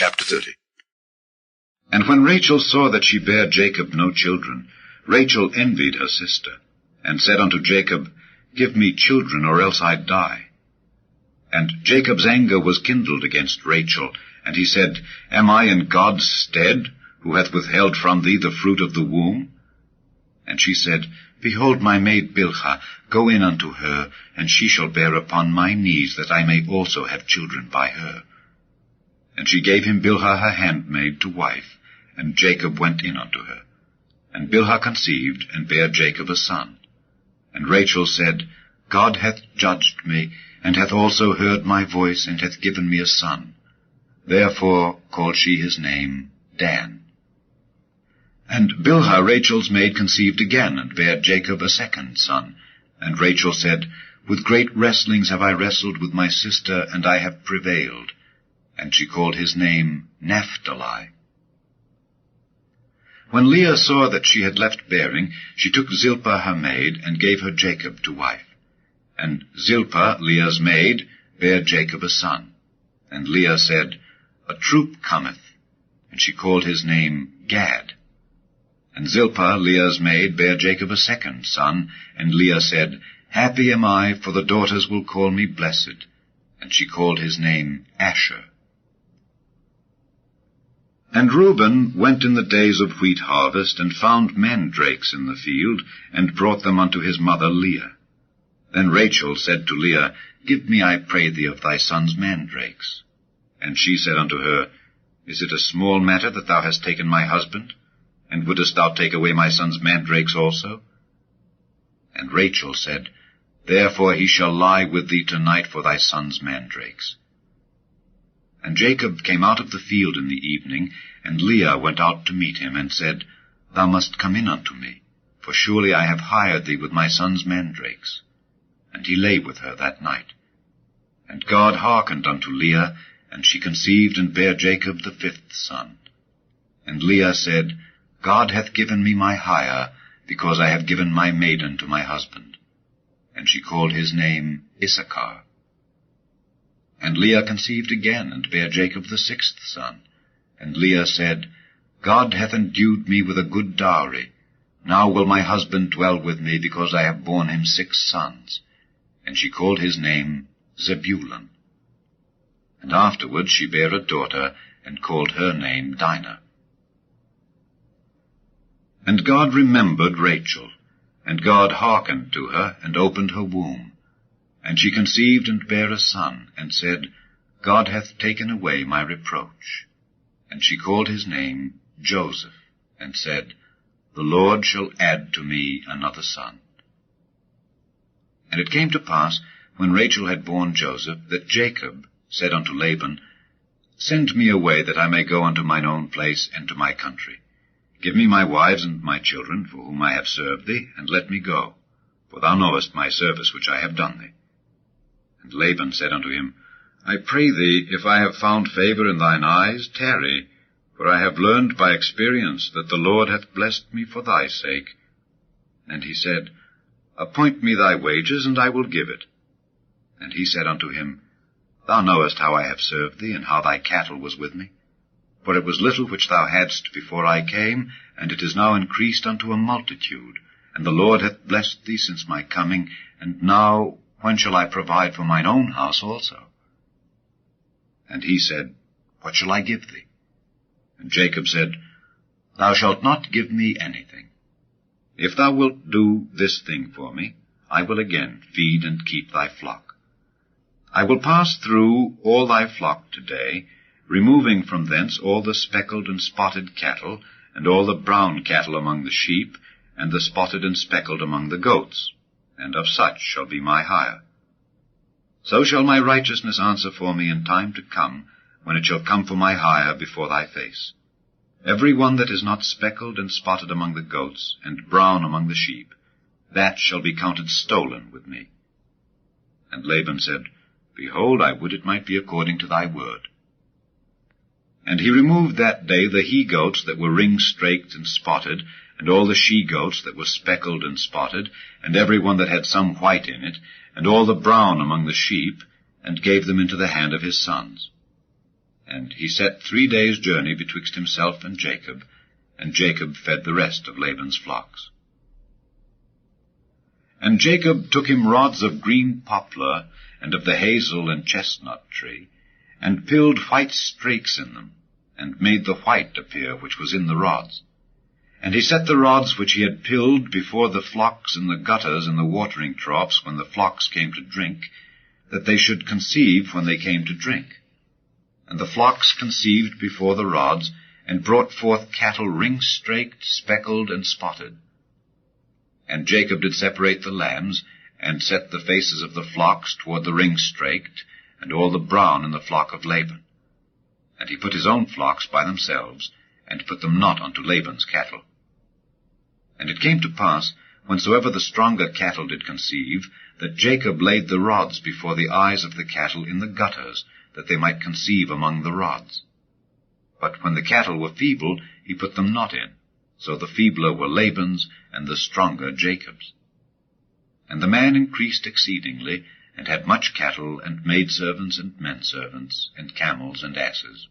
Chapter 30. And when Rachel saw that she bare Jacob no children, Rachel envied her sister, and said unto Jacob, Give me children, or else I die. And Jacob's anger was kindled against Rachel, and he said, Am I in God's stead, who hath withheld from thee the fruit of the womb? And she said, Behold my maid Bilhah, go in unto her, and she shall bear upon my knees, that I may also have children by her. And she gave him Bilhah her handmaid to wife, and Jacob went in unto her. And Bilhah conceived, and bare Jacob a son. And Rachel said, God hath judged me, and hath also heard my voice, and hath given me a son. Therefore called she his name Dan. And Bilhah Rachel's maid conceived again, and bare Jacob a second son. And Rachel said, With great wrestlings have I wrestled with my sister, and I have prevailed. And she called his name Naphtali. When Leah saw that she had left bearing, she took Zilpah her maid, and gave her Jacob to wife. And Zilpah, Leah's maid, bare Jacob a son. And Leah said, A troop cometh. And she called his name Gad. And Zilpah, Leah's maid, bare Jacob a second son. And Leah said, Happy am I, for the daughters will call me blessed. And she called his name Asher. And Reuben went in the days of wheat harvest, and found mandrakes in the field, and brought them unto his mother Leah. Then Rachel said to Leah, Give me, I pray thee, of thy son's mandrakes. And she said unto her, Is it a small matter that thou hast taken my husband? And wouldest thou take away my son's mandrakes also? And Rachel said, Therefore he shall lie with thee tonight for thy son's mandrakes. And Jacob came out of the field in the evening, and Leah went out to meet him, and said, Thou must come in unto me, for surely I have hired thee with my son's mandrakes. And he lay with her that night. And God hearkened unto Leah, and she conceived and bare Jacob the fifth son. And Leah said, God hath given me my hire, because I have given my maiden to my husband. And she called his name Issachar. And Leah conceived again, and bare Jacob the sixth son. And Leah said, God hath endued me with a good dowry. Now will my husband dwell with me, because I have borne him 6 sons. And she called his name Zebulun. And afterward she bare a daughter, and called her name Dinah. And God remembered Rachel, and God hearkened to her, and opened her womb. And she conceived and bare a son, and said, God hath taken away my reproach. And she called his name Joseph, and said, The Lord shall add to me another son. And it came to pass, when Rachel had borne Joseph, that Jacob said unto Laban, Send me away, that I may go unto mine own place and to my country. Give me my wives and my children, for whom I have served thee, and let me go, for thou knowest my service which I have done thee. And Laban said unto him, I pray thee, if I have found favor in thine eyes, tarry, for I have learned by experience that the Lord hath blessed me for thy sake. And he said, Appoint me thy wages, and I will give it. And he said unto him, Thou knowest how I have served thee, and how thy cattle was with me. For it was little which thou hadst before I came, and it is now increased unto a multitude. And the Lord hath blessed thee since my coming, and now when shall I provide for mine own house also? And he said, What shall I give thee? And Jacob said, Thou shalt not give me anything. If thou wilt do this thing for me, I will again feed and keep thy flock. I will pass through all thy flock today, removing from thence all the speckled and spotted cattle, and all the brown cattle among the sheep, and the spotted and speckled among the goats, and of such shall be my hire. So shall my righteousness answer for me in time to come, when it shall come for my hire before thy face. Every one that is not speckled and spotted among the goats, and brown among the sheep, that shall be counted stolen with me. And Laban said, Behold, I would it might be according to thy word. And he removed that day the he-goats that were ring-straked and spotted, and all the she-goats that were speckled and spotted, and every one that had some white in it, and all the brown among the sheep, and gave them into the hand of his sons. And he set 3 days' journey betwixt himself and Jacob fed the rest of Laban's flocks. And Jacob took him rods of green poplar, and of the hazel and chestnut tree, and pilled white strakes in them, and made the white appear which was in the rods. And he set the rods which he had pilled before the flocks in the gutters and the watering troughs when the flocks came to drink, that they should conceive when they came to drink. And the flocks conceived before the rods, and brought forth cattle ring-straked, speckled, and spotted. And Jacob did separate the lambs, and set the faces of the flocks toward the ring-straked, and all the brown in the flock of Laban. And he put his own flocks by themselves, and put them not unto Laban's cattle. And it came to pass, whensoever the stronger cattle did conceive, that Jacob laid the rods before the eyes of the cattle in the gutters, that they might conceive among the rods. But when the cattle were feeble, he put them not in. So the feebler were Laban's, and the stronger Jacob's. And the man increased exceedingly, and had much cattle, and maidservants, and menservants, and camels, and asses.